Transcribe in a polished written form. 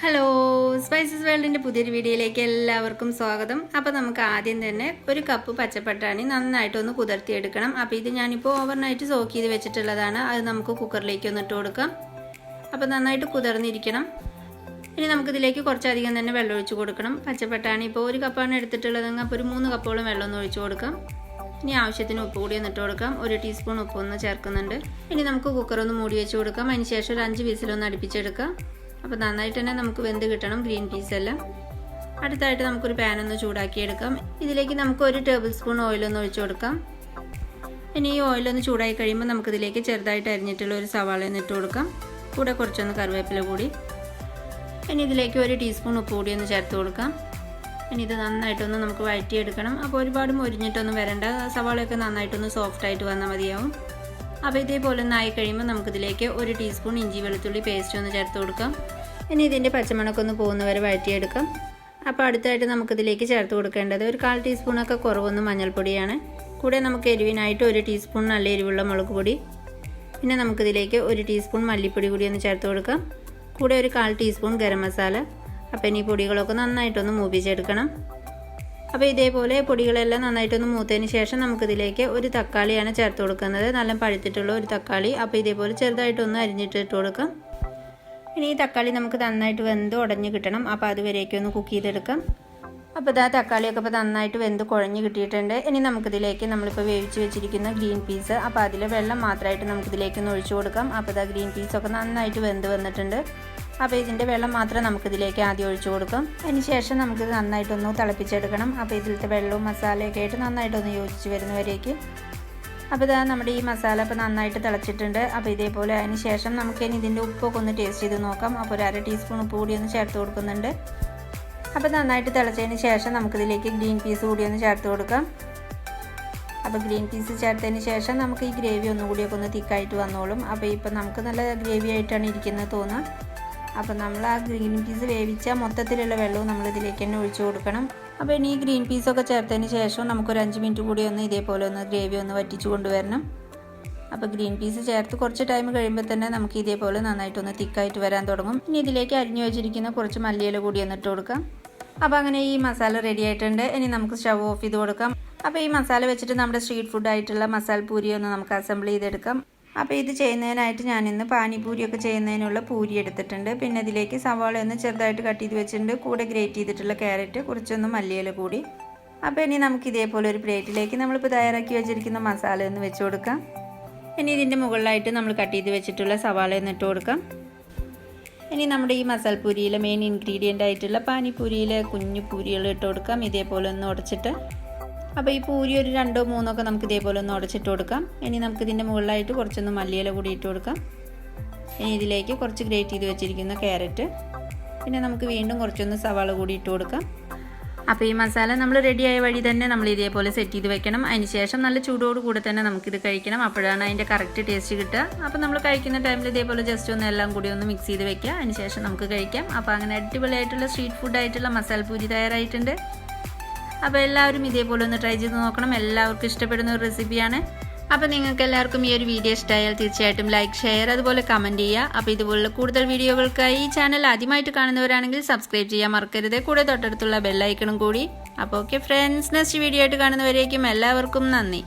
Hello, spices വേൾഡിൻ്റെ പുതിയൊരു വീഡിയോയിലേക്ക് എല്ലാവർക്കും സ്വാഗതം. അപ്പോൾ നമുക്ക് ആദ്യം തന്നെ ഒരു കപ്പ് പച്ചപ്പട്ടാണി നന്നായിട്ടൊന്ന് കുതിർത്തിയെടുക്കണം. അപ്പോൾ ഇത് ഞാനിപ്പോൾ ഓവർനൈറ്റ് സോക്ക് ചെയ്ത് വെച്ചിട്ടുള്ളതാണ്. അത് നമുക്ക് കുക്കറിലേക്ക് ഒന്ന് ഇട്ട് കൊടുക്കാം. അപ്പോൾ നന്നായിട്ട് കുതിർന്നിരിക്കണം. ഇനി നമുക്കിതിലേക്ക് കുറച്ചധികം തന്നെ വെള്ളം ഒഴിച്ച് കൊടുക്കണം. പച്ചപ്പട്ടാണി ഇപ്പോൾ ഒരു കപ്പാണ് എടുത്തിട്ടുള്ളതെങ്കിൽ അപ്പോൾ ഒരു 3 കപ്പോളം വെള്ളം ഒന്ന് ഒഴിച്ച് കൊടുക്കാം. ഇനി ആവശ്യത്തിന് ഉപ്പ് കൂടി ഒന്ന് ഇട്ട് കൊടുക്കാം. 1 ടീസ്പൂൺ ഉപ്പൊന്ന് ചേർക്കുന്നുണ്ട്. ഇനി നമുക്ക് കുക്കറൊന്ന് മൂടി വെച്ച് കൊടുക്കാം. അതിന് ശേഷം ഒരു 5 വിസിലൊന്ന് അടുപ്പിച്ചെടുക്കാം. അപ്പോൾ നന്നായിട്ട് തന്നെ നമുക്ക് വെന്ത് കിട്ടണം ഗ്രീൻ പീസ് എല്ലാം. അടുത്തായിട്ട് നമുക്കൊരു പാനൊന്ന് ചൂടാക്കിയെടുക്കാം. ഇതിലേക്ക് നമുക്ക് 1 ടേബിൾ സ്പൂൺ ഓയിലൊന്ന് ഒഴിച്ചു കൊടുക്കാം. ഇനി ഈ ഓയിലൊന്ന് ചൂടായി കഴിയുമ്പോൾ നമുക്കിതിലേക്ക് ചെറുതായിട്ട് അരിഞ്ഞിട്ടുള്ള ഒരു സവാള ഒന്ന് ഇട്ട് കൊടുക്കാം. കൂടെ കുറച്ചൊന്ന് കറിവേപ്പില കൂടി. ഇനി ഇതിലേക്ക് 1 ടീസ്പൂൺ ഉപ്പ് കൂടി ഒന്ന് ചേർത്ത് കൊടുക്കാം. ഇനി ഇത് നന്നായിട്ടൊന്ന് നമുക്ക് വഴറ്റിയെടുക്കണം. അപ്പോൾ ഒരുപാട് മൊരിഞ്ഞിട്ടൊന്നും വരണ്ട, സവാളയൊക്കെ നന്നായിട്ടൊന്ന് സോഫ്റ്റായിട്ട് വന്നാൽ മതിയാവും. അപ്പോൾ ഇതേപോലെ ഒന്ന് ആയി കഴിയുമ്പോൾ നമുക്കിതിലേക്ക് 1 ടീസ്പൂൺ ഇഞ്ചി വെളുത്തുള്ളി പേസ്റ്റ് ഒന്ന് ചേർത്ത് കൊടുക്കാം. ഇനി ഇതിൻ്റെ പച്ചമണമൊക്കെ ഒന്ന് പോകുന്നവരെ വഴറ്റിയെടുക്കാം. അപ്പോൾ അടുത്തായിട്ട് നമുക്കിതിലേക്ക് ചേർത്ത് കൊടുക്കേണ്ടത് ഒരു 1/4 ടീസ്പൂണൊക്കെ കുറവൊന്നും മഞ്ഞൾപ്പൊടിയാണ്. കൂടെ നമുക്ക് എരിവിനായിട്ട് 1 ടീസ്പൂൺ നല്ല എരിവുള്ള മുളക് പൊടി. പിന്നെ നമുക്കിതിലേക്ക് 1 ടീസ്പൂൺ മല്ലിപ്പൊടി കൂടി ഒന്ന് ചേർത്ത് കൊടുക്കാം. കൂടെ ഒരു 1/4 ടീസ്പൂൺ ഗരം മസാല. അപ്പോൾ ഇനി പൊടികളൊക്കെ നന്നായിട്ടൊന്ന് മൂപ്പിച്ചെടുക്കണം. അപ്പോൾ ഇതേപോലെ പൊടികളെല്ലാം നന്നായിട്ടൊന്ന് മൂത്തതിന് ശേഷം നമുക്കിതിലേക്ക് ഒരു തക്കാളിയാണ് ചേർത്ത് കൊടുക്കുന്നത്. നല്ല പഴുത്തിട്ടുള്ള ഒരു തക്കാളി. അപ്പോൾ ഇതേപോലെ ചെറുതായിട്ടൊന്ന് അരിഞ്ഞിട്ട് ഇട്ട് കൊടുക്കാം. ഇനി ഈ തക്കാളി നമുക്ക് നന്നായിട്ട് വെന്ത് ഉടഞ്ഞ് കിട്ടണം. അപ്പോൾ അതുവരെയൊക്കെ ഒന്ന് കുക്ക് ചെയ്തെടുക്കാം. അപ്പോൾ ഇതാ തക്കാളിയൊക്കെ ഇപ്പോൾ നന്നായിട്ട് വെന്ത് കുഴഞ്ഞ് കിട്ടിയിട്ടുണ്ട്. ഇനി നമുക്കിതിലേക്ക് നമ്മളിപ്പോൾ വേവിച്ച് വെച്ചിരിക്കുന്ന ഗ്രീൻ പീസ്, അപ്പോൾ അതിൽ വെള്ളം മാത്രമായിട്ട് നമുക്കിതിലേക്ക് ഒന്ന് ഒഴിച്ചു കൊടുക്കാം. അപ്പോൾ ഇതാ ഗ്രീൻ പീസൊക്കെ നന്നായിട്ട് വെന്ത് വന്നിട്ടുണ്ട്. അപ്പോൾ ഇതിൻ്റെ വെള്ളം മാത്രം നമുക്കിതിലേക്ക് ആദ്യം ഒഴിച്ചു കൊടുക്കാം. അതിന് ശേഷം നമുക്കിത് നന്നായിട്ടൊന്ന് തിളപ്പിച്ചെടുക്കണം. അപ്പോൾ ഇതിലത്തെ വെള്ളവും മസാലയൊക്കെ ആയിട്ട് നന്നായിട്ടൊന്ന് യോജിച്ച് വരുന്നവരേക്ക്. അപ്പോൾ ഇതാ നമ്മുടെ ഈ മസാല ഇപ്പോൾ നന്നായിട്ട് തിളച്ചിട്ടുണ്ട്. അപ്പോൾ ഇതേപോലെ അതിന് ശേഷം നമുക്കിനി ഇതിൻ്റെ ഉപ്പൊക്കെ ഒന്ന് ടേസ്റ്റ് ചെയ്ത് നോക്കാം. അപ്പോൾ ഒരു 1/2 ടീസ്പൂൺ ഉപ്പ് കൂടി ഒന്ന് ചേർത്ത് കൊടുക്കുന്നുണ്ട്. അപ്പോൾ നന്നായിട്ട് തിളച്ചതിന് ശേഷം നമുക്കിതിലേക്ക് ഗ്രീൻ പീസ് കൂടി ഒന്ന് ചേർത്ത് കൊടുക്കാം. അപ്പോൾ ഗ്രീൻ പീസ് ചേർത്തതിന് ശേഷം നമുക്ക് ഈ ഗ്രേവി ഒന്നുകൂടിയൊക്കെ ഒന്ന് തിക്കായിട്ട് വന്നോളും. അപ്പോൾ ഇപ്പം നമുക്ക് നല്ല ഗ്രേവി ആയിട്ടാണ് ഇരിക്കുന്നത് തോന്നുക. അപ്പോൾ നമ്മൾ ആ ഗ്രീൻ പീസ് വേവിച്ച മൊത്തത്തിലുള്ള വെള്ളവും നമ്മളിതിലേക്ക് തന്നെ ഒഴിച്ചു കൊടുക്കണം. അപ്പോൾ ഇനി ഈ ഗ്രീൻ പീസൊക്കെ ചേർത്തതിന് ശേഷം നമുക്കൊരു 5 മിനിറ്റ് കൂടി ഒന്ന് ഇതേപോലെ ഒന്ന് ഗ്രേവി ഒന്ന് വറ്റിച്ച് കൊണ്ടുവരണം. അപ്പോൾ ഗ്രീൻ പീസ് ചേർത്ത് കുറച്ച് ടൈം കഴിയുമ്പോൾ തന്നെ നമുക്ക് ഇതേപോലെ നന്നായിട്ടൊന്ന് തിക്കായിട്ട് വരാൻ തുടങ്ങും. ഇനി ഇതിലേക്ക് അരിഞ്ഞു വെച്ചിരിക്കുന്ന കുറച്ച് മല്ലിയില കൂടി ഒന്ന് ഇട്ട് കൊടുക്കാം. അപ്പോൾ അങ്ങനെ ഈ മസാല റെഡി ആയിട്ടുണ്ട്. ഇനി നമുക്ക് സ്റ്റവ് ഓഫ് ചെയ്ത് കൊടുക്കാം. അപ്പോൾ ഈ മസാല വെച്ചിട്ട് നമ്മുടെ സ്ട്രീറ്റ് ഫുഡായിട്ടുള്ള മസാല പൂരി ഒന്ന് നമുക്ക് അസംബിൾ ചെയ്തെടുക്കാം. അപ്പോൾ ഇത് ചെയ്യുന്നതിനായിട്ട് ഞാനിന്ന് പാനിപൂരിയൊക്കെ ചെയ്യുന്നതിനുള്ള പൂരി എടുത്തിട്ടുണ്ട്. പിന്നെ ഇതിലേക്ക് സവാള ഒന്ന് ചെറുതായിട്ട് കട്ട് ചെയ്ത് വെച്ചിട്ടുണ്ട്. കൂടെ ഗ്രേറ്റ് ചെയ്തിട്ടുള്ള ക്യാരറ്റ്, കുറച്ചൊന്ന് മല്ലിയില കൂടി. അപ്പോൾ ഇനി നമുക്ക് ഇതേപോലെ ഒരു പ്ലേറ്റിലേക്ക് നമ്മളിപ്പോൾ തയ്യാറാക്കി വെച്ചിരിക്കുന്ന മസാല ഒന്ന് വെച്ച് കൊടുക്കാം. ഇനി ഇതിൻ്റെ മുകളിലായിട്ട് നമ്മൾ കട്ട് ചെയ്ത് വെച്ചിട്ടുള്ള സവാള ഒന്ന് ഇട്ട് കൊടുക്കാം. ഇനി നമ്മുടെ ഈ മസാലപ്പൂരിയിലെ മെയിൻ ഇൻഗ്രീഡിയൻ്റ് ആയിട്ടുള്ള പാനിപൂരിയിലെ കുഞ്ഞു പൂരികൾ ഇട്ട് കൊടുക്കാം. ഇതേപോലെ ഒന്ന് ഉടച്ചിട്ട്. അപ്പോൾ ഈ പൂരി ഒരു 2-3 ഒക്കെ നമുക്ക് ഇതേപോലെ ഒന്ന് ഉടച്ചിട്ട് കൊടുക്കാം. ഇനി നമുക്കിതിൻ്റെ മുകളിലായിട്ട് കുറച്ചൊന്ന് മല്ലിയില കൂടി ഇട്ട് കൊടുക്കാം. ഇനി ഇതിലേക്ക് കുറച്ച് ഗ്രേറ്റ് ചെയ്ത് വെച്ചിരിക്കുന്ന ക്യാരറ്റ്, പിന്നെ നമുക്ക് വീണ്ടും കുറച്ചൊന്ന് സവാള കൂടി ഇട്ട് കൊടുക്കാം. അപ്പോൾ ഈ മസാല നമ്മൾ റെഡിയായ വഴി തന്നെ നമ്മൾ ഇതേപോലെ സെറ്റ് ചെയ്ത് വെക്കണം. അതിന് ശേഷം നല്ല ചൂടോട് കൂടെ തന്നെ നമുക്കിത് കഴിക്കണം. അപ്പോഴാണ് അതിൻ്റെ കറക്റ്റ് ടേസ്റ്റ് കിട്ടുക. അപ്പോൾ നമ്മൾ കഴിക്കുന്ന ടൈമിൽ ഇതേപോലെ ജസ്റ്റ് ഒന്ന് എല്ലാം കൂടി ഒന്ന് മിക്സ് ചെയ്ത് വെക്കുക. അതിന് ശേഷം നമുക്ക് കഴിക്കാം. അപ്പോൾ അങ്ങനെ അടിപൊളിയായിട്ടുള്ള സ്ട്രീറ്റ് ഫുഡായിട്ടുള്ള മസാല പൂരി തയ്യാറായിട്ടുണ്ട്. അപ്പോൾ എല്ലാവരും ഇതേപോലെ ഒന്ന് ട്രൈ ചെയ്ത് നോക്കണം. എല്ലാവർക്കും ഇഷ്ടപ്പെടുന്ന ഒരു റെസിപ്പിയാണ്. അപ്പോൾ നിങ്ങൾക്ക് എല്ലാവർക്കും ഈ ഒരു വീഡിയോ ഇഷ്ടമായാൽ തീർച്ചയായിട്ടും ലൈക്ക്, ഷെയർ, അതുപോലെ കമൻറ്റ് ചെയ്യുക. അപ്പോൾ ഇതുപോലുള്ള കൂടുതൽ വീഡിയോകൾക്കായി ഈ ചാനൽ ആദ്യമായിട്ട് കാണുന്നവരാണെങ്കിൽ സബ്സ്ക്രൈബ് ചെയ്യാൻ മറക്കരുത്. കൂടെ തൊട്ടടുത്തുള്ള ബെല്ലൈക്കണും കൂടി. അപ്പോൾ ഓക്കെ ഫ്രണ്ട്സ്, നെക്സ്റ്റ് വീഡിയോ ആയിട്ട് കാണുന്നവരേക്കും എല്ലാവർക്കും നന്ദി.